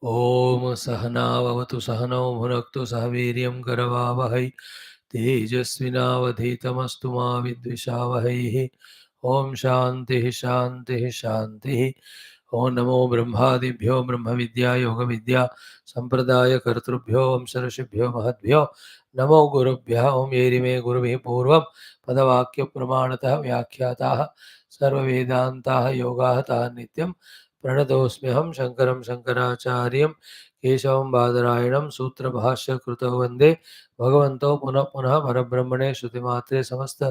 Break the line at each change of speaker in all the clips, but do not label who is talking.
ओम सहनावतु सहनौ भुनक्तु सह वीर्यं करवावहै तेजस्विनावधीतमस्तु मा विद्विषावहैः। ओम शान्तिः शान्तिः शान्तिः। ओम नमो ब्रह्मादिभ्यो ब्रह्म विद्या योग विद्या संप्रदाय कर्तृभ्यो वंश ऋषिभ्यो महद्भ्यो नमो गुरुभ्यः। ओम येरिमे गुरुभिः पूर्वं पदवाक्य प्रमाणतः व्याख्याताः सर्ववेदान्ताः योगाः ताः नित्यं प्रणतोऽस्म्यहं शङ्करं शङ्कराचार्यं केशवं बादरायणं सूत्रभाष्य कृतौ वन्दे भगवन्तौ पुनः पुनः परब्रह्मणे श्रुतिमात्रे समस्त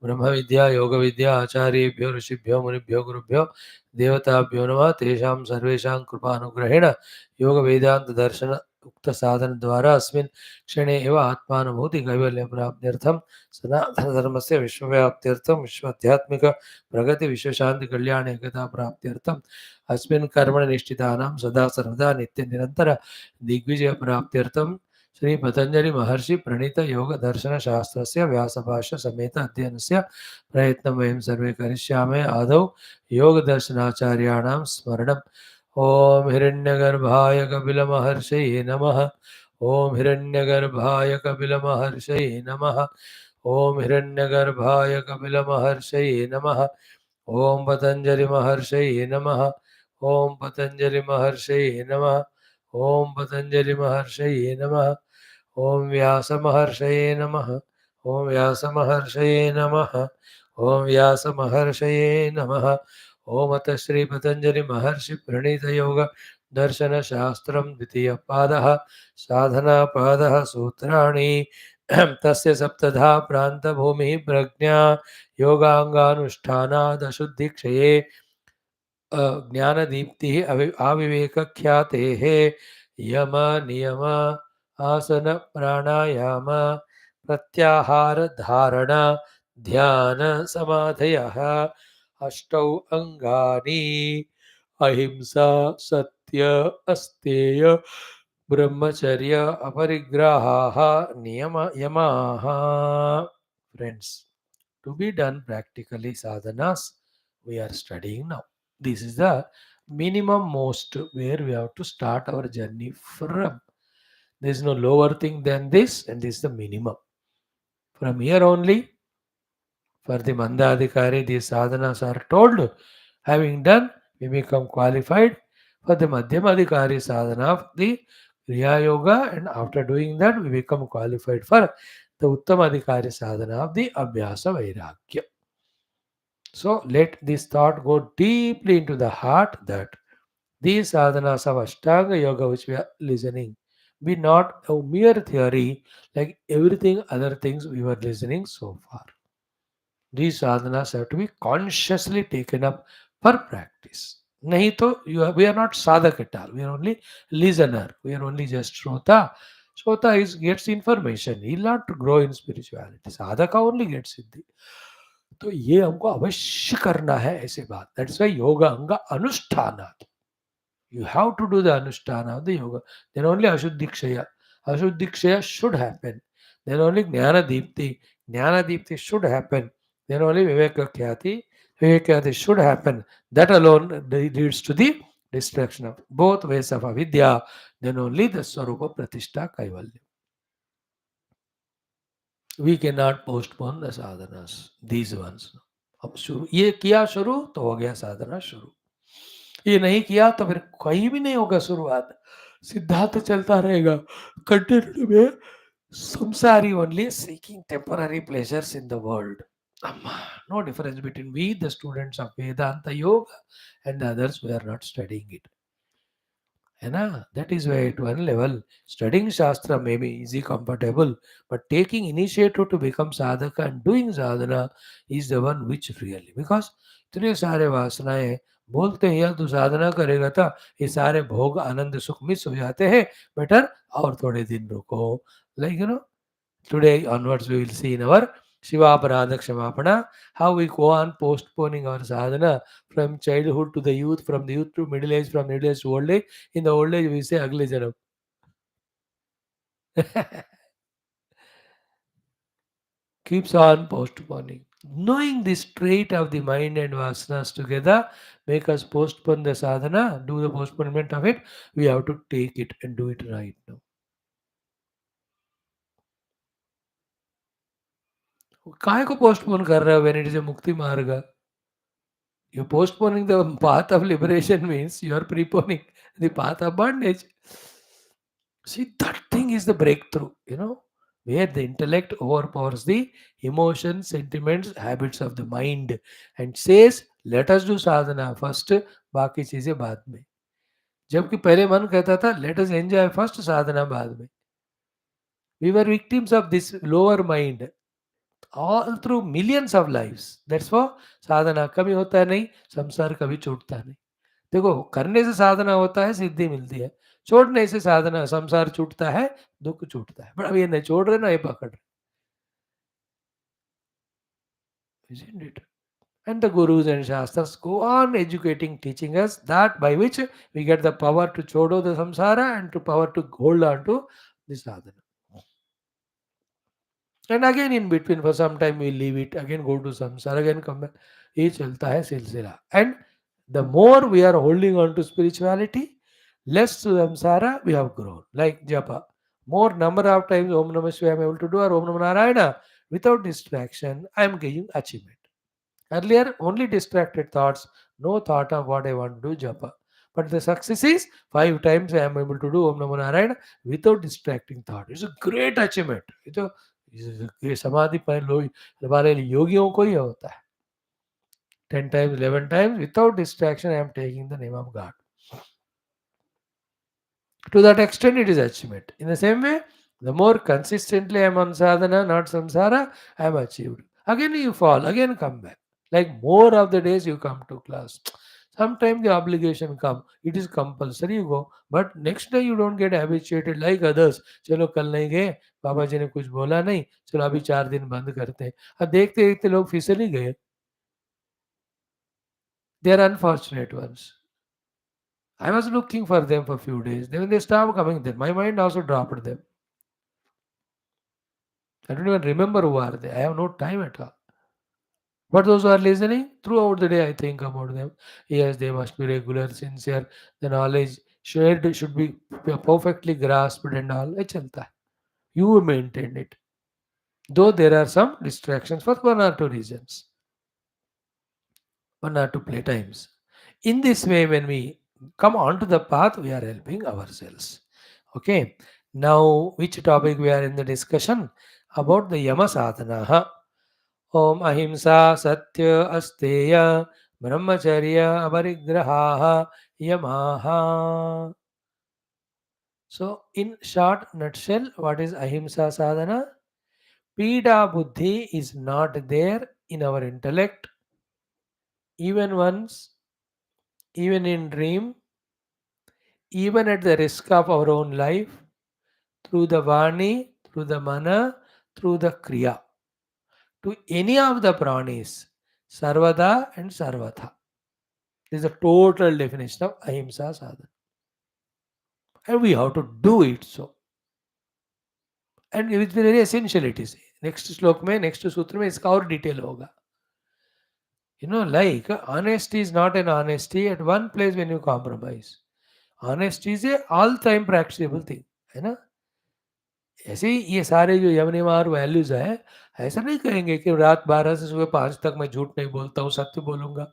ब्रह्म विद्या योग विद्या आचार्येभ्यो ऋषिभ्यो मुनिभ्यो गुरुभ्यो देवताभ्यो नमः। तेषां सर्वेषां कृपानुग्रहेण योग वेदांत दर्शन उक्त साधन द्वारा अस्मिन् क्षणे एव आत्मानुभूति कैवल्य प्राप्त्यर्थं सनातन धर्मस्य विश्वव्याप्त्यर्थं विश्वाध्यात्मिक प्रगति विश्वशांति कल्याण एकता प्राप्त्यर्थं अस्मिन् कर्मणि निष्ठितानां सदा सर्वदा नित्य निरंतर दिग्विजय प्राप्त्यर्थं श्री पतंजलि महर्षि प्रणीत योग दर्शन शास्त्रस्य व्यासभाष्य समेत अध्ययनस्य प्रयत्नं वयं सर्वे करिष्यामः। आदौ योग दर्शनाचार्याणां स्मरणम्। ओम हिरण्यगर्भाय कपिलमहर्षये नमः। ओम हिरण्यगर्भाय कपिलमहर्षये नमः। ओम हिरण्यगर्भाय कपिलमहर्षये नमः। ओम पतंजलि महर्षये नमः। ओम पतंजलि महर्षये नमः। ओम पतंजलि महर्षये नमः। ओम व्यास महर्षये नमः। ओम व्यास महर्षये नमः। ओम व्यास महर्षये नमः। ओम अथ श्री पतंजलि महर्षि प्रणीत योग दर्शन शास्त्रम द्वितीय पादः साधना पादः सूत्राणि तस्य सप्तधा प्रांत भूमि प्रज्ञा योगांगानुष्ठानादशुद्धिक्षये ज्ञानदीप्तिः आविवेकख्यातेः यम नियम आसन प्राणायाम प्रत्याहार धारणा ध्यान समाधयः अष्टौ अंगानि अहिंसा सत्य अस्तेय ब्रह्मचर्य अपरिग्रहाः नियम यमाः. Friends, to be done practically sadhanas we are studying now. This is the minimum most where we have to start our journey from. There is no lower thing than this, and this is the minimum. From here only, for the Mandadikari, these sadhanas are told. Having done, we become qualified for the Madhyamadikari sadhana of the Kriya Yoga, and after doing that, we become qualified for the Uttamadikari sadhana of the Abhyasa Vairagya. So let this thought go deeply into the heart that these sadhanas of Ashtanga Yoga which we are listening be not a mere theory like everything other things we were listening so far. These sadhanas have to be consciously taken up for practice. Nahi to we are not sadhak at all. We are only listener. We are only just shrota. Shrota gets information. He will not grow in spirituality. Sadhaka only gets siddhi. तो ये हमको अवश्य करना है ऐसे बात. That's why yoga anga anusthana. You have to do the anusthana of the yoga. Then only ashuddhikshaya. Ashuddhikshaya should happen. Then only jnana deepti. Jnana deepti should happen. Then only vivekakhyati. Vivekakhyati should happen. That alone leads to the destruction of both ways of avidya. Then only the swarupa pratishtha kaivalya. We cannot postpone the sadhanas. These ones. अब शुरू ये किया शुरू तो हो गया साधना शुरू. ये नहीं किया तो फिर कहीं भी नहीं होगा शुरुआत. सिद्धांत चलता रहेगा कंटिन्यू में. Samsari only seeking temporary pleasures in the world. No difference between we, the students of Vedanta Yoga, and the others who are not studying it. है ना? That is why at one level, studying Shastra may be easy, comfortable, but taking initiative to become sadhaka and doing sadhana is the one which really, because इतने सारे वासनाएं बोलते हैं यार तू साधना करेगा था ये सारे भोग आनंद सुख मिस हो जाते हैं बेटर और थोड़े दिन रुको. Like today onwards we will see in our Shiva Aparadha Kshamapana how we go on postponing our sadhana from childhood to the youth, from the youth to middle age, from middle age to old age. In the old age we say Agle Janam. Keeps on postponing. Knowing this trait of the mind and vasanas together make us postpone the sadhana, do the postponement of it. We have to take it and do it right now. काय को postpone कर रहे हो when it is a mukti marga? You're postponing the path of liberation means you are preponing the path of bondage. See, that thing is the breakthrough, where the intellect overpowers the emotions, sentiments, habits of the mind and says, let us do sadhana first, बाकी चीजें बाद में. जबकि पहले मन कहता था, let us enjoy first, sadhana बाद में. We were victims of this lower mind all through millions of lives. That's why साधना कभी होता नहीं, संसार कभी छूटता नहीं. देखो, करने से साधना होता है, सिद्धि मिलती है. छोड़ने से साधना, संसार छूटता है, दुख छूटता है. बट अब ये नहीं छोड़ रहे ना, ये पकड़ रहे. Isn't it? And the gurus and shastras go on educating, teaching us that by which we get the power to chodo the samsara and to power to hold on to the sadhana. And again in between for some time we leave it, again go to samsara, again come back. ये चलता है सिलसिला. And the more we are holding on to spirituality, less to samsara we have grown. Like japa. More number of times Om Namah Shivaya I am able to do or Om Namah Narayana without distraction, I am getting achievement. Earlier, only distracted thoughts, no thought of what I want to do japa. But the success is 5 times I am able to do Om Namah Narayana without distracting thought. It's a great achievement. ये समाधि पर लोग वाले योगियों को ही होता है. 10 times, 11 times without distraction, I am taking the name of God. To that extent, it is achievement. In the same way, the more consistently I am on sadhana, not samsara, I am achieved. Again you fall, again come back. Like more of the days you come to class. Sometimes the obligation come. It is compulsory you go. But next day you don't get habituated like others. चलो कल नहीं गए, बाबा जी ने कुछ बोला नहीं, चलो अभी 4 दिन बंद करते हैं. अब देखते देखते लोग फिसल ही गए. They are unfortunate ones. I was looking for them for a few days. Then when they stopped coming, then my mind also dropped them. I don't even remember who are they. I have no time at all. But those who are listening, throughout the day I think about them. Yes, they must be regular, sincere. The knowledge shared should be perfectly grasped and all. ये चलता है. You maintain it. Though there are some distractions for 1 or 2 reasons. 1 or 2 playtimes. In this way, when we come onto the path, we are helping ourselves. Okay. Now, which topic we are in the discussion? About the Yama Sadhana. Om Ahimsa Satya Asteya Brahmacharya Aparigraha Yamaha. So, in short nutshell, what is Ahimsa Sadhana? Pida Buddhi is not there in our intellect, even once, even in dream, even at the risk of our own life, through the Vani, through the Mana, through the Kriya, to any of the pranis, Sarvada and Sarvatha. This is a total definition of Ahimsa Sadhana. And we have to do it so. And it's very essential it is. Next slok mein, next sutra mein, iska और detail होगा. Like honesty is not an honesty at one place when you compromise. Honesty is a all-time practicable thing. है ना? ऐसे ही ये सारे जो यमनियम values है, ऐसा नहीं कहेंगे कि रात 12 से सुबह 5 तक मैं झूठ नहीं बोलता हूँ, सत्य बोलूंगा.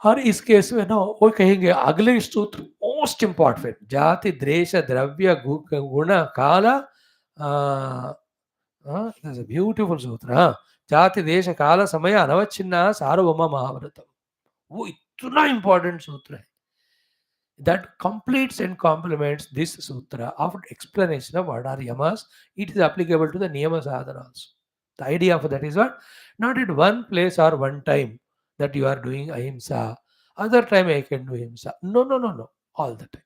और इस केस में ना वो कहेंगे अगले सूत्र मोस्ट इंपॉर्टेंट, जाति द्वेष द्रव्य गुण काल, ब्यूटीफुल सूत्र. हाँ, जाति देश काल समय अनवच्छिन्न सार्वभौम महाव्रतम. वो इतना इंपॉर्टेंट सूत्र है that completes and complements this sutra of explanation of what are yamas. It is applicable to the niyama sadhana also. The idea of that is what? Not at one place or one time that you are doing ahimsa, other time I can do ahimsa. No, no, no, no. All the time.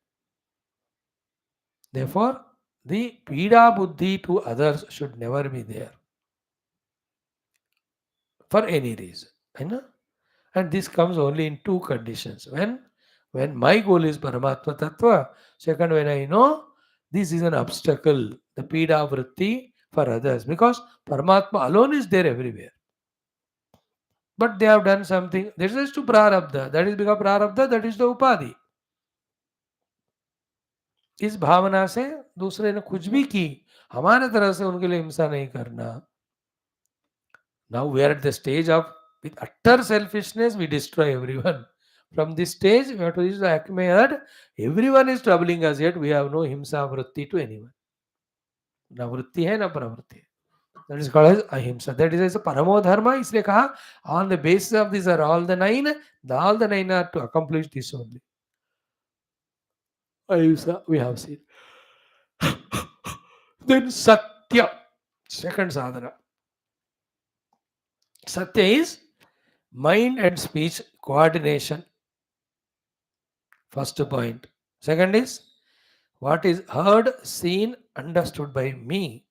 Therefore, the pida buddhi to others should never be there for any reason. And this comes only in 2 conditions. When my goal is Paramatma Tattva, second, when I know this is an obstacle, the pida vritti for others, because Paramatma alone is there everywhere. but they have done something. This is to prarabdha. That is because prarabdha, that is the upadhi. इस भावना से दूसरे ने कुछ भी की, हमारे तरह से उनके लिए हिंसा नहीं करना. Now we are at the stage of, with utter selfishness, we destroy everyone. From this stage, we have to reach the acme that everyone is troubling us, yet we have no himsa vritti to anyone. Na vritti hai, na pravritti hai. That is called as ahimsa. That is a paramo dharma. इसलिए कहा, on the basis of these are all the nine. All the nine are to accomplish this only. Ahimsa, we have seen. Then satya, second sadhana. Satya is mind and speech coordination. First point. Second is what is heard, seen, understood by me.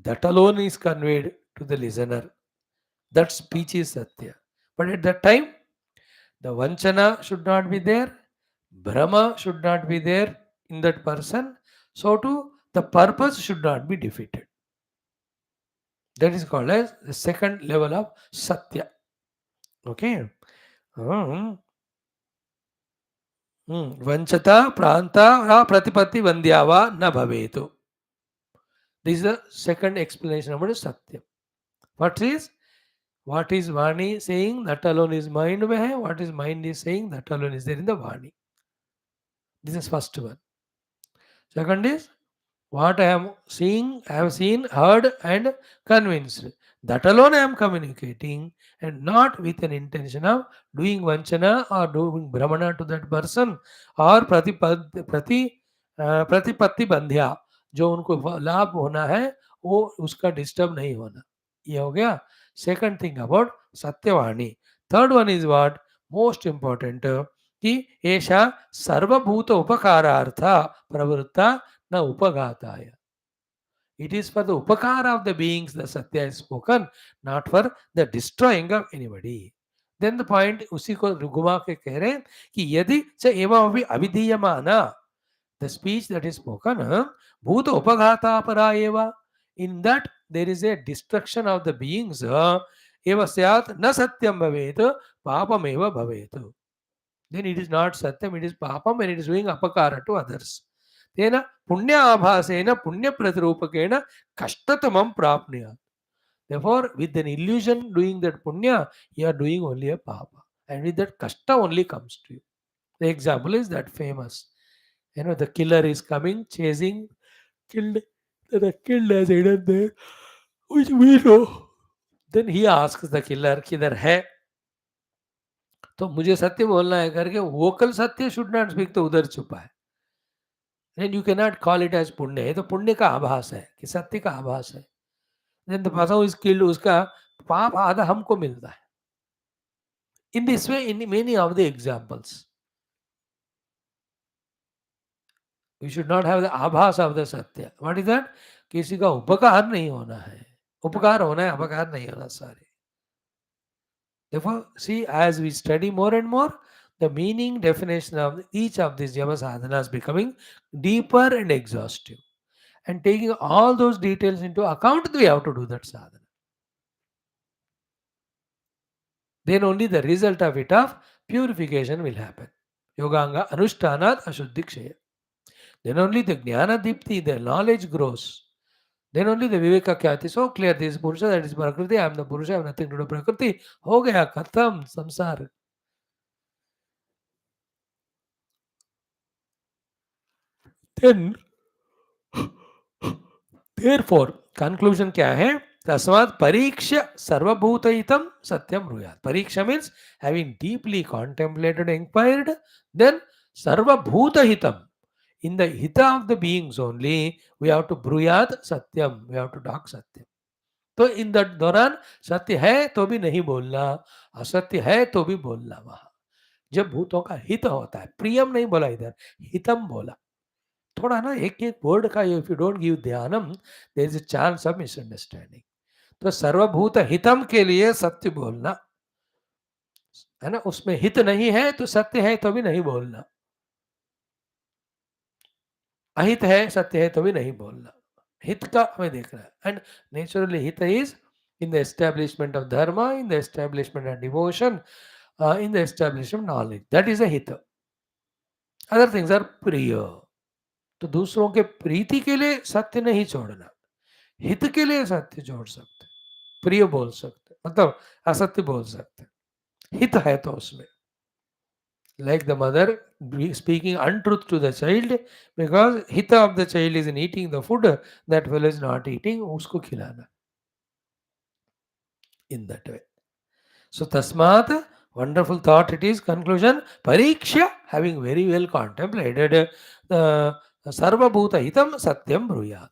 That alone is conveyed to the listener. That speech is Satya. But at that time, the Vanchana should not be there, Brahma should not be there in that person. So too, the purpose should not be defeated. That is called as the second level of Satya. Okay. Vanchata pranta pratipatti vandyava na bhavetu. This is the second explanation about Satya. What is Vani saying? That alone is mind mein hai. What is mind is saying? That alone is there in the Vani. This is first one. Second is what I am seeing, I have seen, heard, and convinced. That alone I am communicating, and not with an intention of doing vanchana or doing brahmana to that person or प्रतिपत्ति बंध्या, जो उनको लाभ होना है वो उसका disturb नहीं होना. ये हो गया. सेकंड थिंग अबाउट सत्यवाणी. Third one is what most important कि एषा सर्वभूत उपकारार्थ प्रवृत्ता न उपघाताय. It is for the upakara of the beings the Satya is spoken, not for the destroying of anybody. Then the point उसी को घुमा के कह रहे हैं कि यदि च एवं अभी अविधीयमाना, the speech that is spoken, bhuta upaghata para eva, in that there is a destruction of the beings, eva syat na satyam bhavet papam eva bhavet. Then it is not satyam, it is papam, and it is doing apakara to others. तेन पुण्य आभासेन पुण्य प्रतिरूपकेण कष्टतमं प्राप्नुयात्. Therefore, with an illusion doing that punya, you are doing only a papa, and with that kashta only comes to you. The example is that famous. The killer is coming, chasing, the killed has hidden there, which we know. Then he asks the killer, किधर है? तो मुझे सत्य बोलना है करके vocal सत्य should not speak, तो उधर छुपा है. Then you cannot call it as पुण्य. ये तो पुण्य का आभास है कि सत्य का आभास है. Then the person who is killed, उसका पाप आधा हमको मिलता है. In this way, in many of the examples, we should not have the आभास of the सत्य. What is that? किसी का उपकार नहीं होना है. उपकार होना है, अपकार नहीं होना. Sorry. Therefore, see, as we study more and more, the meaning definition of each of these yama sadhanas becoming deeper and exhaustive. And taking all those details into account, we have to do that sadhana. Then only the result of it of purification will happen. Yoganga anushtanat ashuddhi kshaya. Then only the jnana dipti, the knowledge grows. Then only the viveka khyati. So clear, this is Purusha, that is Prakriti, I am the Purusha, I have nothing to do with Prakriti. Ho gaya, khatam, samsar. Then, therefore, conclusion क्या है? तस्मात् परीक्ष्य सर्वभूतहितं सत्यं ब्रूयात्. Pariksha means having deeply contemplated and inquired, then sarvabhutahitam, in the hita of the beings only, we have to bruyat satyam, we have to talk satyam. तो in that दौरान सत्य है तो भी नहीं बोलना, असत्य है तो भी बोलना. वहां जब भूतों का हित होता है, प्रियम नहीं बोला, इधर हितम बोला. थोड़ा ना एक एक वर्ड का इफ यू डोंट गिव ध्यानम, there is a chance of misunderstanding. तो सर्वभूत हितम के लिए सत्य बोलना है ना. उसमें हित नहीं है तो सत्य है तो भी नहीं बोलना. अहित है, सत्य है तो भी नहीं बोलना. हित का हमें देखना है. एंड नेचुरली हित is in the establishment of dharma, in the establishment of devotion, in the establishment of knowledge. That is a hita. Other things are priya. तो दूसरों के प्रीति के लिए सत्य नहीं छोड़ना, हित के लिए सत्य जोड़ सकते, प्रिय बोल सकते, मतलब असत्य बोल सकते, हित है तो उसमें. Like the mother speaking untruth to the child because hita of the child is in eating the food, that fellow is not eating, usko khilana. In that way. So tasmat, wonderful thought it is. Conclusion, pariksha, having very well contemplated the sarva bhuta hitam satyam bruyat.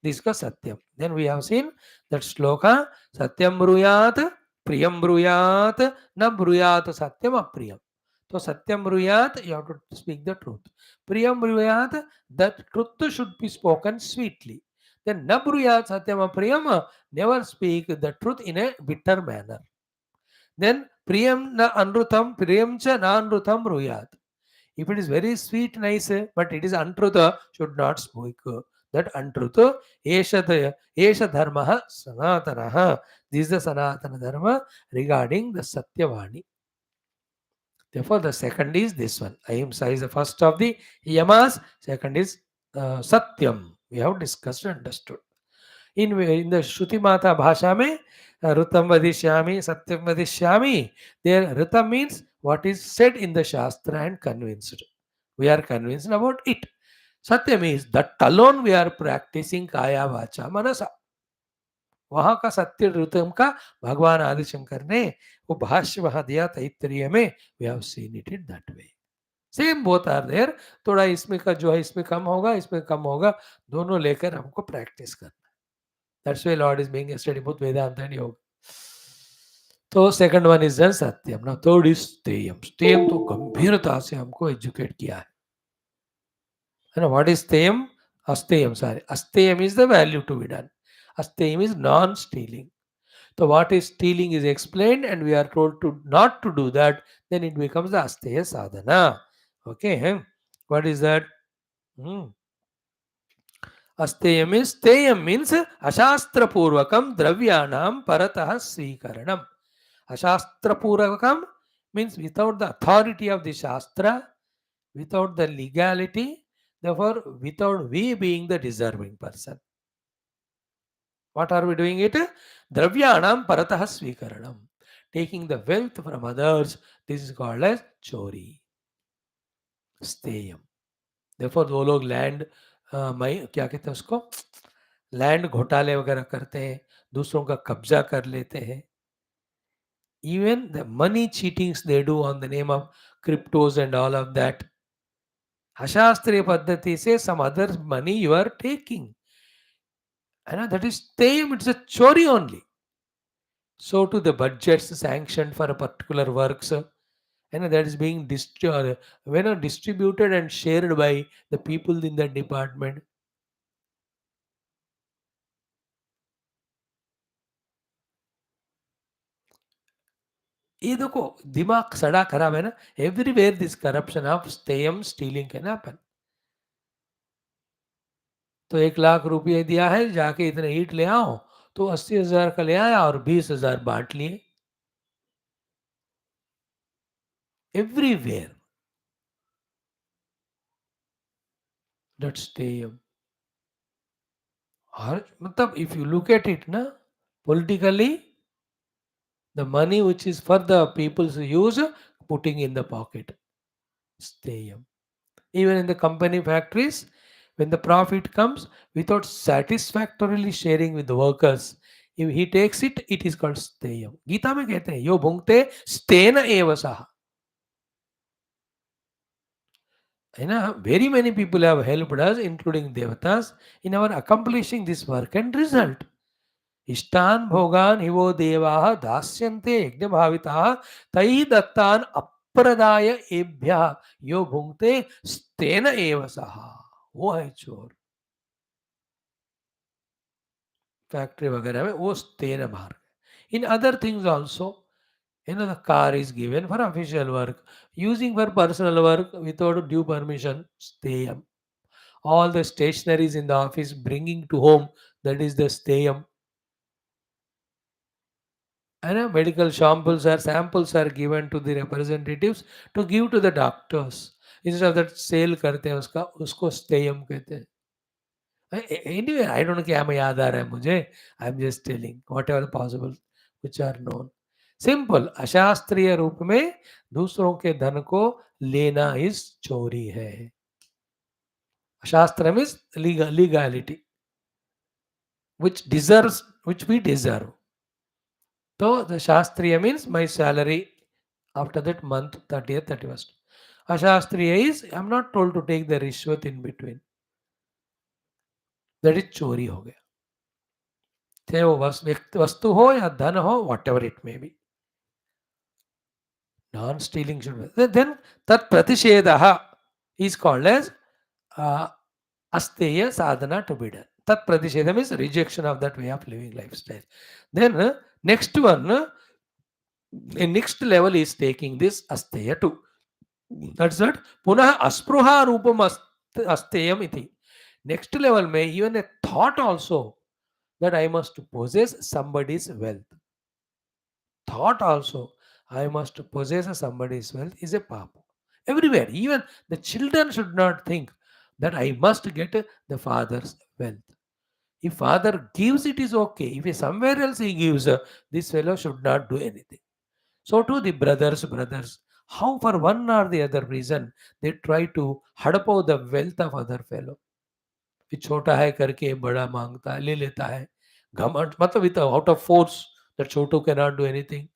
This is satyam. Then we have seen that shloka, satyam bruyat, priyam bruyat, na bruyat satyam apriyam. So satyam bruyat, you have to speak the truth. Priyam bruyat, that truth should be spoken sweetly. Then na bruyat satyam apriyam, never speak the truth in a bitter manner. Then priyam na anrutam, priyam cha na anrutam bruyat. If it is very sweet, nice, but it is untruth, should not speak that untruth. Esha dharma sanatana. This is the sanatana dharma regarding the Satyavani. Therefore, the second is this one. Ahimsa is the first of the yamas. Second is Satyam. We have discussed and understood. In the Shruti Mata Bhasha mein, Rutam Vadishyami, Satyam Vadishyami. There, Rutam means what is said in the Shastra and convinced. We are convinced about it. Satya means that alone we are practicing Kaya Vacha Manasa. वहां का सत्य ऋतम का भगवान आदिशंकर ने वो भाष्य वहां दिया तैत्तरीय में. We have seen it in that way. Same both are there. थोड़ा इसमें का जो है इसमें कम होगा, इसमें कम होगा, दोनों लेकर हमको प्रैक्टिस करना. That's why Lord is being study both Vedanta and yoga. तो सेकंड वन इज सत्यम. नाउ थर्ड इज स्तेयम. स्तेयम तो गंभीरता से हमको एजुकेट किया है. What is steyam? Asteyam, sorry. Asteyam is the value to be done. Asteyam is non-stealing. So what is stealing is explained and we are told to not to do that. Then it becomes the Asteya sadhana. Okay. What is that? Asteyam is, steyam means ashastra purvakam dravyanam paratah swikaranam. Ashastra purvakam means without the authority of the shastra, without the legality, therefore without we being the deserving person. What are we doing it? Dravyanam paratah swikaranam. Taking the wealth from others. This is called as chori. Steyam. Therefore वो लोग land क्या कहते हैं उसको, land घोटाले वगैरह करते हैं, दूसरों का कब्जा कर लेते हैं. Even the money cheatings they do on the name of cryptos and all of that. Ashastriya paddhati says some other money you are taking. And that is stayam, it's a chori only. So to the budgets sanctioned for a particular works, and that is being distributed and shared by the people in that department. ये देखो दिमाग सड़ा खराब है ना. Everywhere this corruption of stayam stealing can happen. तो 1,00,000 रुपये दिया है, जाके इतने ईट ले आओ, तो 80,000 का ले आया और 20,000 बांट लिए. Everywhere. That's stayam. और मतलब if you look at it ना, politically, the money which is for the people's use, putting in the pocket. Stayam. Even in the company factories, when the profit comes, without satisfactorily sharing with the workers, if he takes it, it is called steyam. Gita में कहते हैं यो भुंक्ते स्तेन एव सः. Very many people have helped us, including devatas, in our accomplishing this work and result. इष्टान भोगान हिवो देवाः दास्यन्ते यज्ञ भाविताः तैः दत्तान अप्रदाय एभ्यः यो भुंक्ते स्तेन एव सः. वो है चोर. फैक्ट्री वगैरह में वो स्तेन मार्ग. In other things also, the car is given for official work, using for personal work without due permission, steyam. All the stationaries in the office bringing to home, that is the steyam. And medical samples are given to the representatives to give to the doctors. Instead of that sell करते हैं उसका, उसको स्टेयम कहते हैं. Anyway, I don't know क्या मैं याद आ रहा है मुझे. I am just telling whatever possible which are known. Simple अशास्त्रीय रूप में दूसरों के धन को लेना इस चोरी है. शास्त्र means legality which deserves, which we deserve. So the shastriya means my salary after that month 30th 31st. Ashastriya is I'm not told to take the rishwat in between. That is चोरी हो गया. चाहे वो वस्तु हो या धन हो, whatever it may be. Non stealing should then तत् प्रतिषेध is called as asteya sadhana to be done. Tat pratishedam is rejection of that way of living lifestyle. Then next one, the next level is taking this asteya too. That's it. Punah aspruha rupam asteyam iti. Next level may even a thought also that I must possess somebody's wealth. Thought also I must possess somebody's wealth is a papa. Everywhere, even the children should not think that I must get the father's wealth. If father gives, it is okay. If somewhere else he gives, this fellow should not do anything. So too the brothers, how for one or the other reason they try to हड़पो the wealth of other fellow. कि छोटा है करके बड़ा मांगता है, ले लेता है. घमंड मतलब with out of force that Chhotu cannot do anything.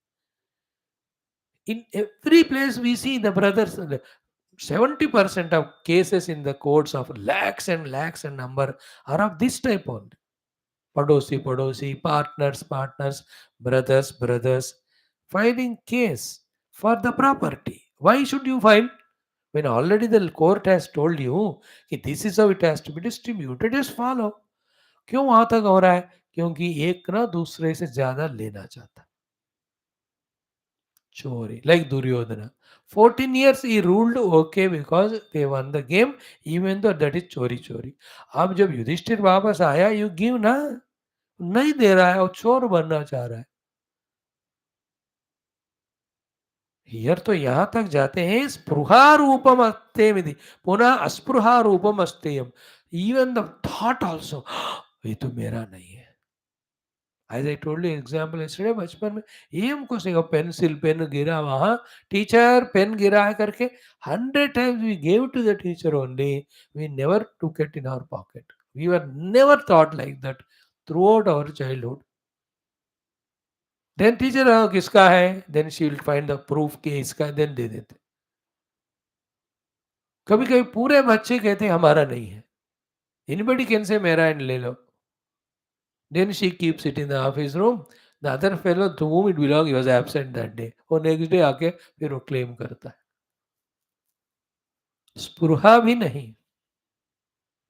In every place we see the brothers, 70% of cases in the courts of lakhs and number are of this type only. Padosi, partners, brothers, filing case for the property. Why should you file? When already the court has told you कि this is how it has to be distributed, just follow. क्यों वहां तक हो रहा है? क्योंकि एक ना दूसरे से ज्यादा लेना चाहता. Chori, like Duryodhana. 14 years he ruled okay because they won the game, even though that is चोरी. अब जब युधिष्ठिर वापस आया, you give ना, नहीं दे रहा है और चोर बनना चाह रहा है. हियर तो यहां तक जाते हैं स्पृहा रूपम अस्तेमिति, पुनः अस्पृहा रूपम अस्तेयम. इवन द थॉट ऑल्सो, ये तो मेरा नहीं है. As I told you example yesterday, बचपन में ये हमको सीखा, पेंसिल पेन गिरा वहां, टीचर पेन गिरा है करके 100 times we gave to the teacher only. We never took it in our pocket. We were never taught like that throughout our childhood. Then teacher किसका है, then she will find the proof कि इसका है, then दे देते. कभी कभी पूरे बच्चे कहते हैं हमारा नहीं है. Anybody can say मेरा एंड ले लो. Then she keeps it in the office room. The other fellow to whom it belongs, he was absent that day. वो next day आके फिर वो claim करता है. स्पृहा भी नहीं.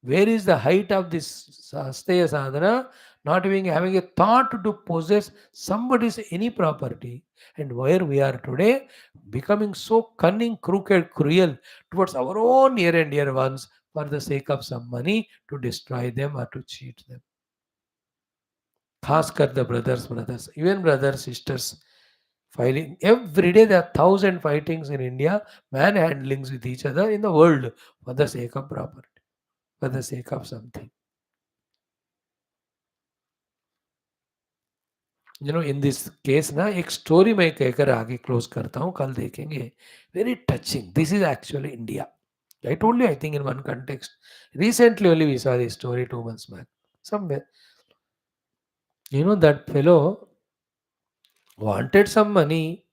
Where is the height of this Asteya sadhana? Not having a thought to possess somebody's any property. And where we are today, becoming so cunning, crooked, cruel towards our own near and dear ones for the sake of some money to destroy them or to cheat them. खासकर the brothers, even brothers, sisters, fighting. Every day there are 1,000 fightings in India, manhandlings with each other in the world for the sake of property, for the sake of something. In this case ना एक story मैं कहकर आगे close करता हूँ, कल देखेंगे. Very touching. This is actually India. I told you, I think in one context. Recently only we saw this story 2 months back. Somewhere. That fellow wanted some money.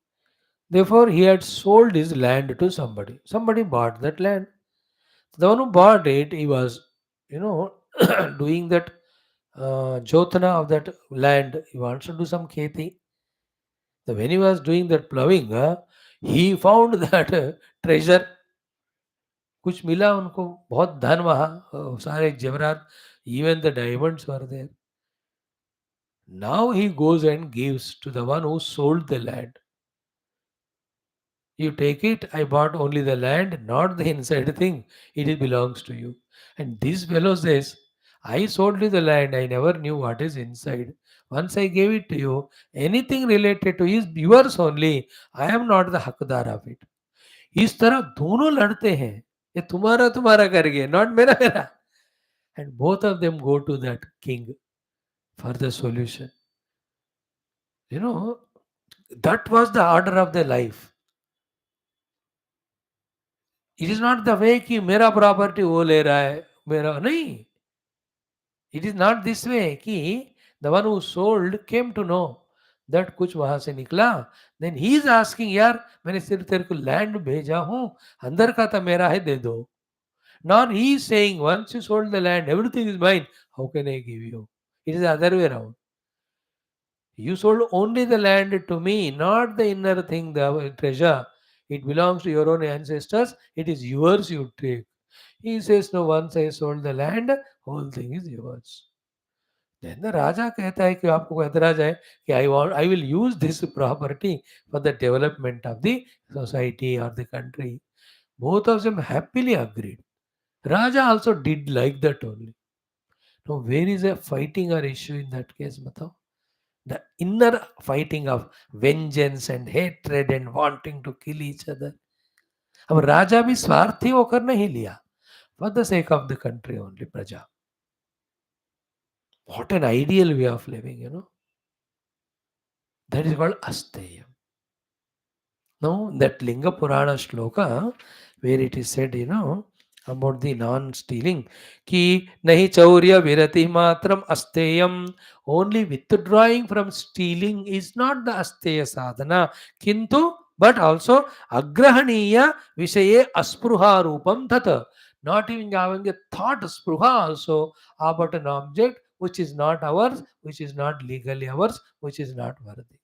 Therefore, he had sold his land to somebody. Somebody bought that land. The one who bought it, he was, doing that jotna of that land. He wants to do some kheti. So when he was doing that plowing, he found that treasure. कुछ मिला उनको, बहुत धन वहां, सारे जेवरात, even the diamonds were there. Now he goes and gives to the one who sold the land. You take it, I bought only the land, not the inside thing. It belongs to you. And this fellow says, I sold you the land, I never knew what is inside. Once I gave it to you, anything related to is yours only. I am not the हकदार of it. इस तरह दोनों लड़ते हैं, ये तुम्हारा तुम्हारा करके, नॉट मेरा मेरा. And both of them go to that king for the solution. You know, that was the order of their life. It is not the way कि मेरा प्रॉपर्टी वो ले रहा है, मेरा नहीं. It is not this way कि the one who sold came to know that कुछ वहां से निकला. Then he is asking, यार मैंने सिर्फ तेरे को लैंड भेजा हूं, अंदर का तो मेरा है, दे दो. Nor he is saying, once you sold the land, everything is mine. How can I give you? It is the other way around. You sold only the land to me, not the inner thing, the treasure. It belongs to your own ancestors. It is yours, you take. He says, no, once I sold the land, whole thing is yours. Then the Raja कहता है कि आपको ऐतराज है कि I will use this property for the development of the society or the country. Both of them happily agreed. Raja also did like that only. Now, where is a fighting or issue in that case, बताओ? The inner fighting of vengeance and hatred and wanting to kill each other. अब राजा भी स्वार्थी होकर नहीं लिया, for the sake of the country only, प्रजा. What an ideal way of living, you know. That is called Asteyam. Now, that Linga Purana shloka, where it is said, you know, about the non-stealing, ki nahi chaurya virati matram asteyam. Only withdrawing from stealing is not the asteya sadhana, kintu, but also agrahaniya vishaye aspruha rupam tata. Not even having a thought spruha also about an object which is not ours, which is not legally ours, which is not worthy.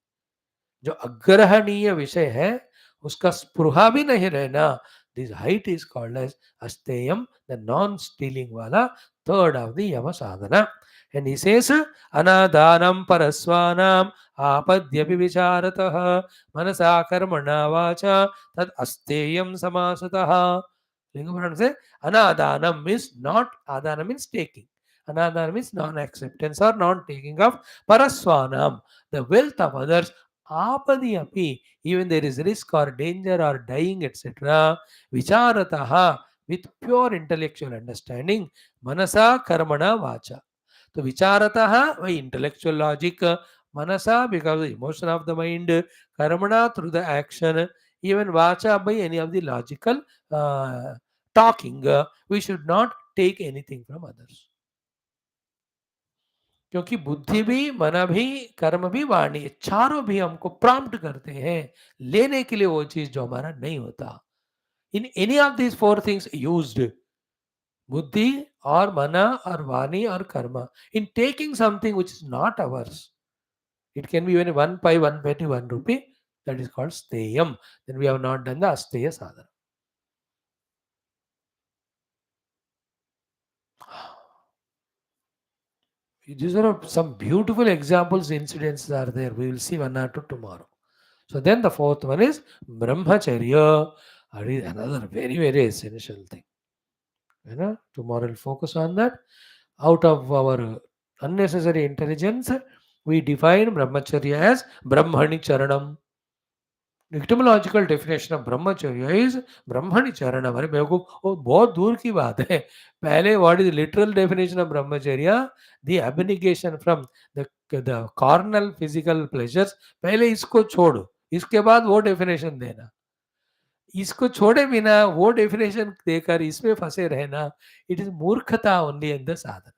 जो अग्रहणीय विषय है उसका स्पृहा भी नहीं रहना. This height is called as अस्तेयम, the non stealing वाला third of the यम साधना. एंड ही सेज अनादानम परस्वानाम आपद्यपि विचारतः मनसा कर्मणा वाचा तद अस्तेयम समासतः. लिंग से अनादानम मीन्स नॉट, आदानम means taking, anadana means non-acceptance or non-taking of paraswanam, the wealth of others. Apadi api, even there is risk or danger or dying, etc. Vicharataha, with pure intellectual understanding. Manasa karmana vacha. So vicharataha by intellectual logic, manasa because the emotion of the mind, karmana through the action, even vacha by any of the logical talking. We should not take anything from others. क्योंकि बुद्धि भी, मन भी, कर्म भी, वाणी, चारों भी हमको प्रॉम्प्ट करते हैं लेने के लिए वो चीज जो हमारा नहीं होता. In any of these four things used, बुद्धि और मन और वाणी और कर्म, in taking something which is not ours. It can be even 1 pi 1 penny 1 rupee, that is called steyam. Then we have not done the asteya sadhana. These are some beautiful examples, incidents are there. We will see one or two tomorrow. So then the fourth one is brahmacharya. That is another very, very essential thing. You know, tomorrow we'll focus on that. Out of our unnecessary intelligence, we define brahmacharya as brahmani charanam. Etymological definition of brahmacharya is brahmani charanam. अरे मेरे को वो बहुत दूर की बात है. पहले what is the literal definition of brahmacharya? The abnegation from the carnal physical pleasures. पहले इसको छोड़, इसके बाद वो डेफिनेशन देना. इसको छोड़े बिना वो डेफिनेशन देकर इसमें फंसे रहना, इट इज मूर्खता only in the Sadhana.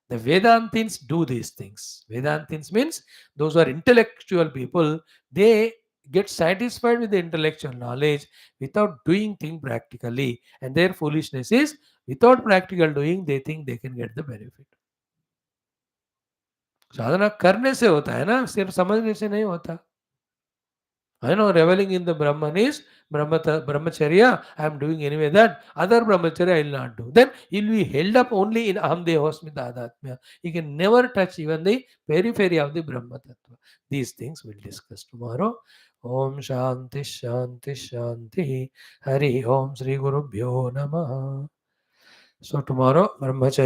The Vedantins do these things. Vedantins means those who are intellectual people. They get satisfied with the intellectual knowledge without doing things practically. And their foolishness is, without practical doing, they think they can get the benefit. साधना करने से होता है ना, सिर्फ समझने से नहीं होता. I know reveling in the Brahman is brahmacharya. I am doing anyway that. Other brahmacharya I will not do. Then he will be held up only in aham dehosmita adatmya. He can never touch even the periphery of the Brahma Tattva. These things we'll discuss tomorrow. Om Shanti Shanti Shanti. Hari Om Sri Guru Bhyo Namaha. So tomorrow brahmacharya.